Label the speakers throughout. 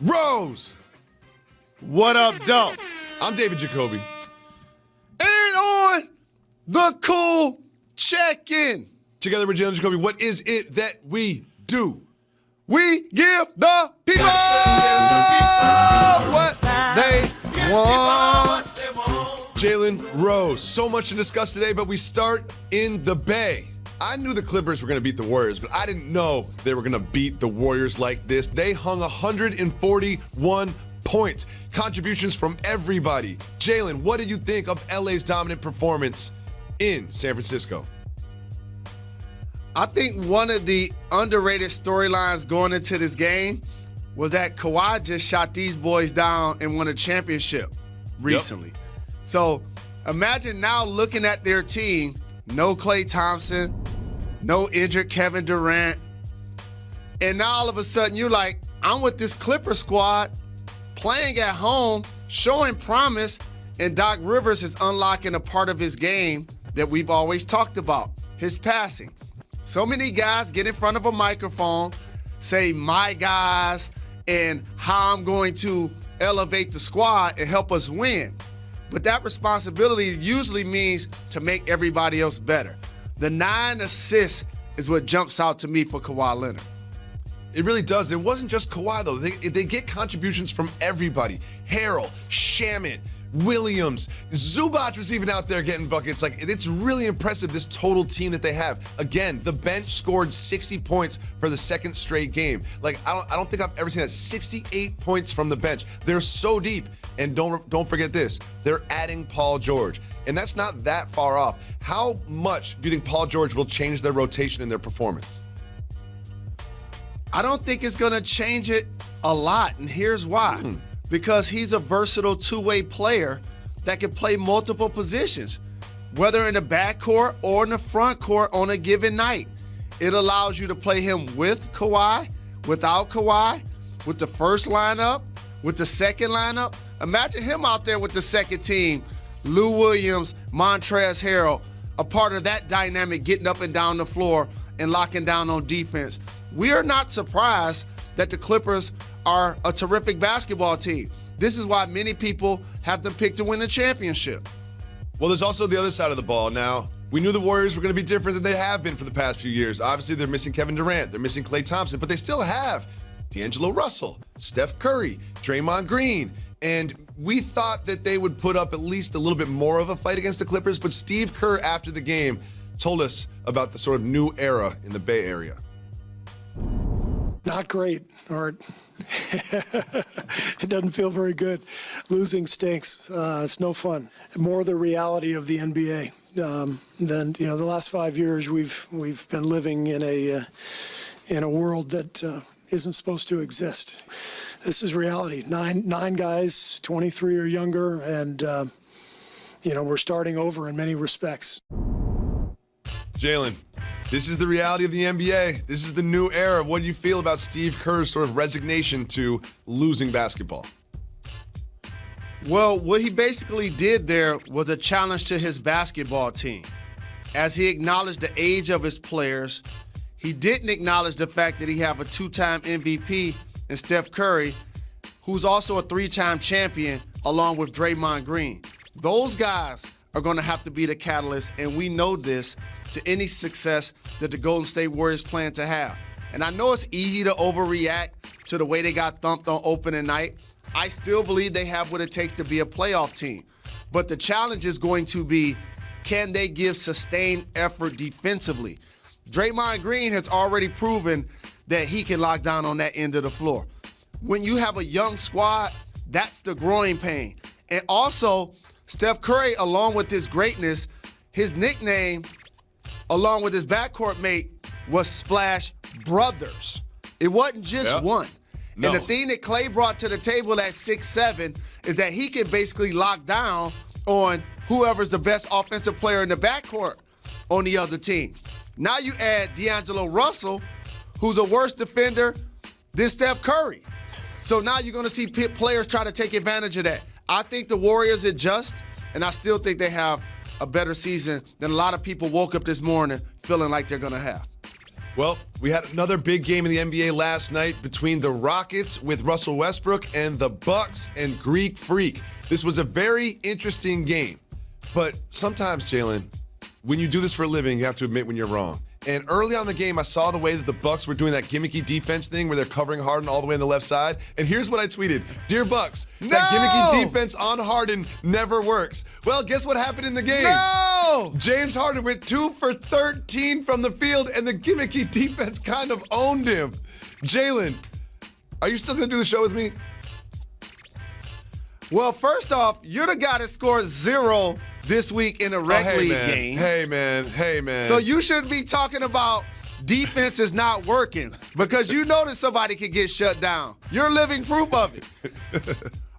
Speaker 1: Rose.
Speaker 2: What up, dog?
Speaker 1: I'm David Jacoby.
Speaker 2: And on the cool check-in.
Speaker 1: Together with Jalen Jacoby, what is it that we do?
Speaker 2: We give the people what they want.
Speaker 1: Jalen, Rose, so much to discuss today, but we start in the Bay. I knew the Clippers were going to beat the Warriors, but I didn't know they were going to beat the Warriors like this. They hung 141 points. Contributions from everybody. Jalen, what did you think of LA's dominant performance in San Francisco?
Speaker 2: I think one of the underrated storylines going into this game was that Kawhi just shot these boys down and won a championship recently. Yep. So imagine now looking at their team, no Klay Thompson, no injured Kevin Durant, and now all of a sudden you're like, I'm with this Clipper squad playing at home, showing promise, and Doc Rivers is unlocking a part of his game that we've always talked about, his passing. So many guys get in front of a microphone, say my guys, and how I'm going to elevate the squad and help us win. But that responsibility usually means to make everybody else better. The 9 assists is what jumps out to me for Kawhi Leonard.
Speaker 1: It really does. It wasn't just Kawhi, though. They get contributions from everybody. Harrell, Shamet, Williams, Zubac was even out there getting buckets. Like, it's really impressive, this total team that they have. Again, the bench scored 60 points for the second straight game. Like, I don't think I've ever seen that. 68 points from the bench. They're so deep. And don't forget this. They're adding Paul George. And that's not that far off. How much do you think Paul George will change their rotation and their performance?
Speaker 2: I don't think it's going to change it a lot. And here's why. Because he's a versatile two-way player that can play multiple positions, whether in the backcourt or in the front court on a given night. It allows you to play him with Kawhi, without Kawhi, with the first lineup, with the second lineup. Imagine him out there with the second team, Lou Williams, Montrezl Harrell, a part of that dynamic, getting up and down the floor and locking down on defense. We are not surprised that the Clippers are a terrific basketball team. This is why many people have them picked to win the championship.
Speaker 1: Well, there's also the other side of the ball. Now, we knew the Warriors were going to be different than they have been for the past few years. Obviously, they're missing Kevin Durant. They're missing Klay Thompson. But they still have D'Angelo Russell, Steph Curry, Draymond Green. And we thought that they would put up at least a little bit more of a fight against the Clippers. But Steve Kerr, after the game, told us about the sort of new era in the Bay Area.
Speaker 3: Not great, or it doesn't feel very good. Losing stinks. It's no fun. More the reality of the NBA than the last 5 years we've been living in a world that isn't supposed to exist. This is reality. Nine guys, 23 or younger, and we're starting over in many respects.
Speaker 1: Jalen, this is the reality of the NBA. This is the new era. What do you feel about Steve Kerr's sort of resignation to losing basketball?
Speaker 2: Well, what he basically did there was a challenge to his basketball team. As he acknowledged the age of his players, he didn't acknowledge the fact that he have a 2-time MVP in Steph Curry, who's also a 3-time champion, along with Draymond Green. Those guys are going to have to be the catalyst, and we know this, to any success that the Golden State Warriors plan to have. And I know it's easy to overreact to the way they got thumped on opening night. I still believe they have what it takes to be a playoff team. But the challenge is going to be, can they give sustained effort defensively? Draymond Green has already proven that he can lock down on that end of the floor. When you have a young squad, that's the growing pain. And also, Steph Curry, along with his greatness, his nickname, along with his backcourt mate, was Splash Brothers. It wasn't just one.
Speaker 1: No.
Speaker 2: And the thing that Klay brought to the table at 6'7" is that he can basically lock down on whoever's the best offensive player in the backcourt on the other team. Now you add D'Angelo Russell, who's a worse defender than Steph Curry. So now you're going to see players try to take advantage of that. I think the Warriors adjust, and I still think they have a better season than a lot of people woke up this morning feeling like they're going to have.
Speaker 1: Well, we had another big game in the NBA last night between the Rockets with Russell Westbrook and the Bucks and Greek Freak. This was a very interesting game. But sometimes, Jalen, when you do this for a living, you have to admit when you're wrong. And early on in the game, I saw the way that the Bucks were doing that gimmicky defense thing where they're covering Harden all the way on the left side. And here's what I tweeted. Dear Bucks, that gimmicky defense on Harden never works. Well, guess what happened in the game?
Speaker 2: No!
Speaker 1: James Harden went 2 for 13 from the field, and the gimmicky defense kind of owned him. Jalen, are you still going to do the show with me?
Speaker 2: Well, first off, you're the guy that scored 0 this week in a rec league game.
Speaker 1: Hey, man.
Speaker 2: So you shouldn't be talking about defense is not working because you know that somebody could get shut down. You're living proof of it.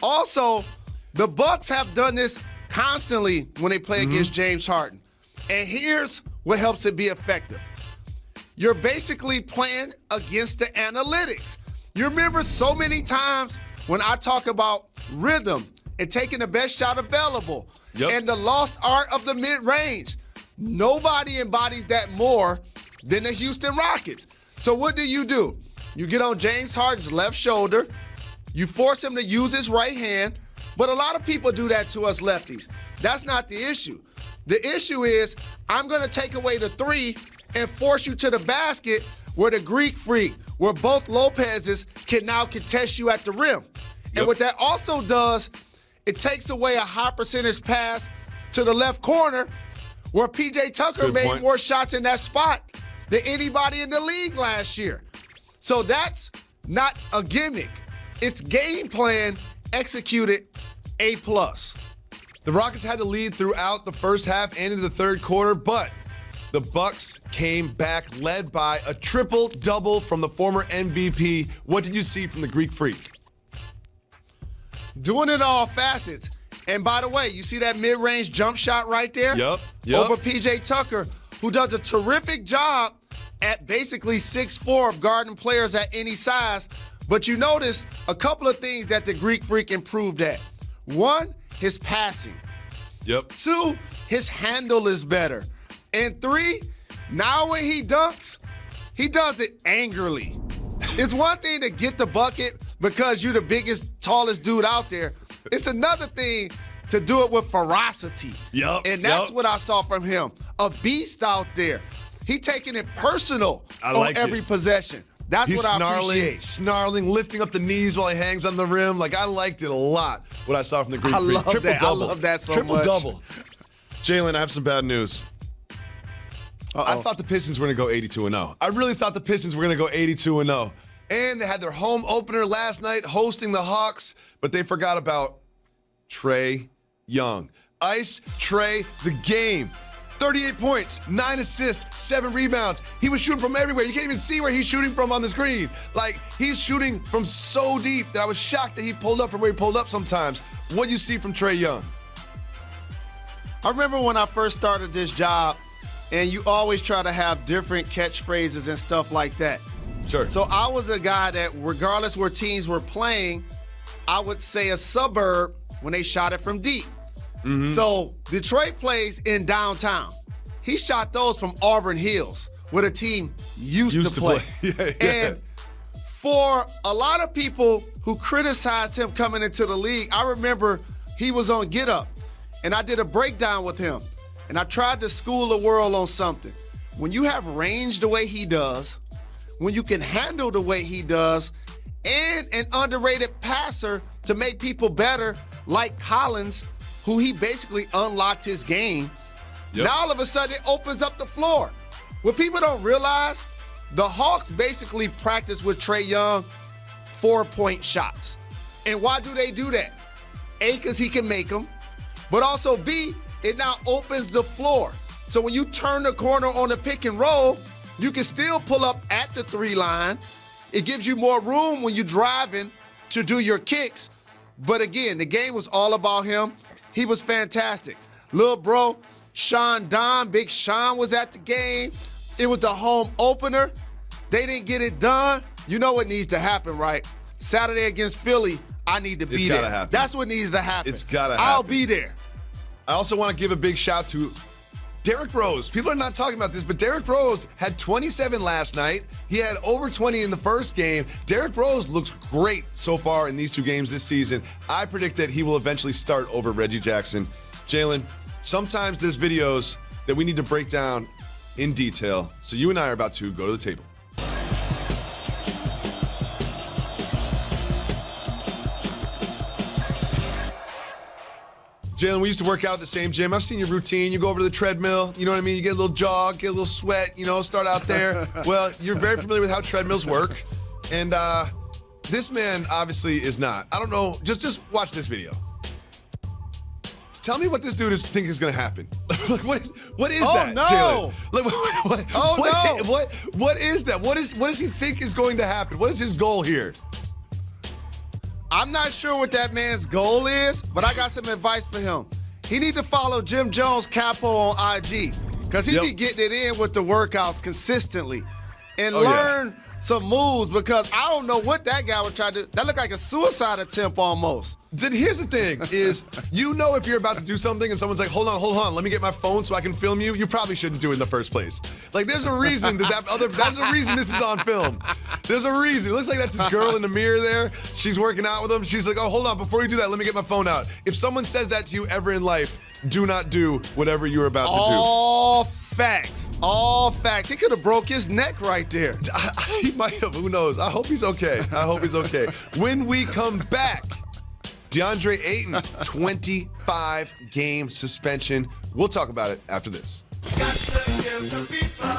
Speaker 2: Also, the Bucks have done this constantly when they play against James Harden. And here's what helps it be effective. You're basically playing against the analytics. You remember so many times when I talk about rhythm and taking the best shot available and the lost art of the mid-range. Nobody embodies that more than the Houston Rockets. So what do? You get on James Harden's left shoulder, you force him to use his right hand, but a lot of people do that to us lefties. That's not the issue. The issue is I'm going to take away the 3 and force you to the basket where the Greek Freak, where both Lopez's can now contest you at the rim. And what that also does, it takes away a high percentage pass to the left corner where P.J. Tucker made more shots in that spot than anybody in the league last year. So that's not a gimmick. It's game plan executed A+.
Speaker 1: The Rockets had to lead throughout the first half and into the third quarter, but the Bucks came back led by a triple-double from the former MVP. What did you see from the Greek Freak?
Speaker 2: Doing it in all facets. And by the way, you see that mid-range jump shot right there?
Speaker 1: Yep.
Speaker 2: Over P.J. Tucker, who does a terrific job at basically 6'4" of guarding players at any size. But you notice a couple of things that the Greek Freak improved at. 1, his passing. 2, his handle is better. And 3, now when he dunks, he does it angrily. It's one thing to get the bucket because you're the biggest, tallest dude out there. It's another thing to do it with ferocity. And that's what I saw from him. A beast out there. He taking it personal on every possession. That's what I appreciate.
Speaker 1: Snarling, lifting up the knees while he hangs on the rim. Like, I liked it a lot, what I saw from the Greek Freak. Triple-double.
Speaker 2: I love that so much.
Speaker 1: Triple-double. Jalen, I have some bad news. I thought the Pistons were going to go 82-0. I really thought the Pistons were going to go 82-0. And they had their home opener last night hosting the Hawks, but they forgot about Trae Young. Ice Trae the game. 38 points, 9 assists, 7 rebounds. He was shooting from everywhere. You can't even see where he's shooting from on the screen. Like, he's shooting from so deep that I was shocked that he pulled up from where he pulled up sometimes. What do you see from Trae Young?
Speaker 2: I remember when I first started this job, and you always try to have different catchphrases and stuff like that.
Speaker 1: Sure.
Speaker 2: So I was a guy that, regardless where teams were playing, I would say a suburb when they shot it from deep. So Detroit plays in downtown. He shot those from Auburn Hills, where the team used to play. And for a lot of people who criticized him coming into the league, I remember he was on Get Up, and I did a breakdown with him. And I tried to school the world on something. When you have range the way he does, when you can handle the way he does, and an underrated passer to make people better, like Collins, who he basically unlocked his game, now all of a sudden it opens up the floor. What people don't realize, the Hawks basically practice with Trae Young 4-point shots. And why do they do that? A, because he can make them, but also B, it now opens the floor. So when you turn the corner on the pick and roll, you can still pull up at the 3 line. It gives you more room when you're driving to do your kicks. But again, the game was all about him. He was fantastic. Little bro, Sean Don, Big Sean was at the game. It was the home opener. They didn't get it done. You know what needs to happen, right? Saturday against Philly, I need to be there.
Speaker 1: It's gotta happen.
Speaker 2: That's what needs to happen.
Speaker 1: It's gotta happen.
Speaker 2: I'll be there.
Speaker 1: I also want to give a big shout to Derrick Rose. People are not talking about this, but Derrick Rose had 27 last night. He had over 20 in the first game. Derrick Rose looks great so far in these 2 games this season. I predict that he will eventually start over Reggie Jackson. Jalen, sometimes there's videos that we need to break down in detail. So you and I are about to go to the table. Jalen, we used to work out at the same gym. I've seen your routine. You go over to the treadmill, you know what I mean? You get a little jog, get a little sweat, start out there. Well, you're very familiar with how treadmills work. And this man obviously is not. I don't know. Just watch this video. Tell me what this dude think is going to happen. Like, what is that,
Speaker 2: no.
Speaker 1: Jalen? Like,
Speaker 2: No.
Speaker 1: What is that? What does he think is going to happen? What is his goal here?
Speaker 2: I'm not sure what that man's goal is, but I got some advice for him. He need to follow Jim Jones Capo on IG, because he be getting it in with the workouts consistently. And learn some moves, because I don't know what that guy was trying to do. That looked like a suicide attempt almost.
Speaker 1: Then here's the thing is, if you're about to do something and someone's like, hold on, let me get my phone so I can film you, you probably shouldn't do it in the first place. Like, there's a reason there's a reason this is on film. There's a reason. It looks like that's his girl in the mirror there. She's working out with him. She's like, oh, hold on, before you do that, let me get my phone out. If someone says that to you ever in life, do not do whatever you're about to do.
Speaker 2: All facts. He could have broke his neck right there.
Speaker 1: He might have, who knows? I hope he's okay. When we come back, DeAndre Ayton, 25-game suspension. We'll talk about it after this.
Speaker 4: Got to give the people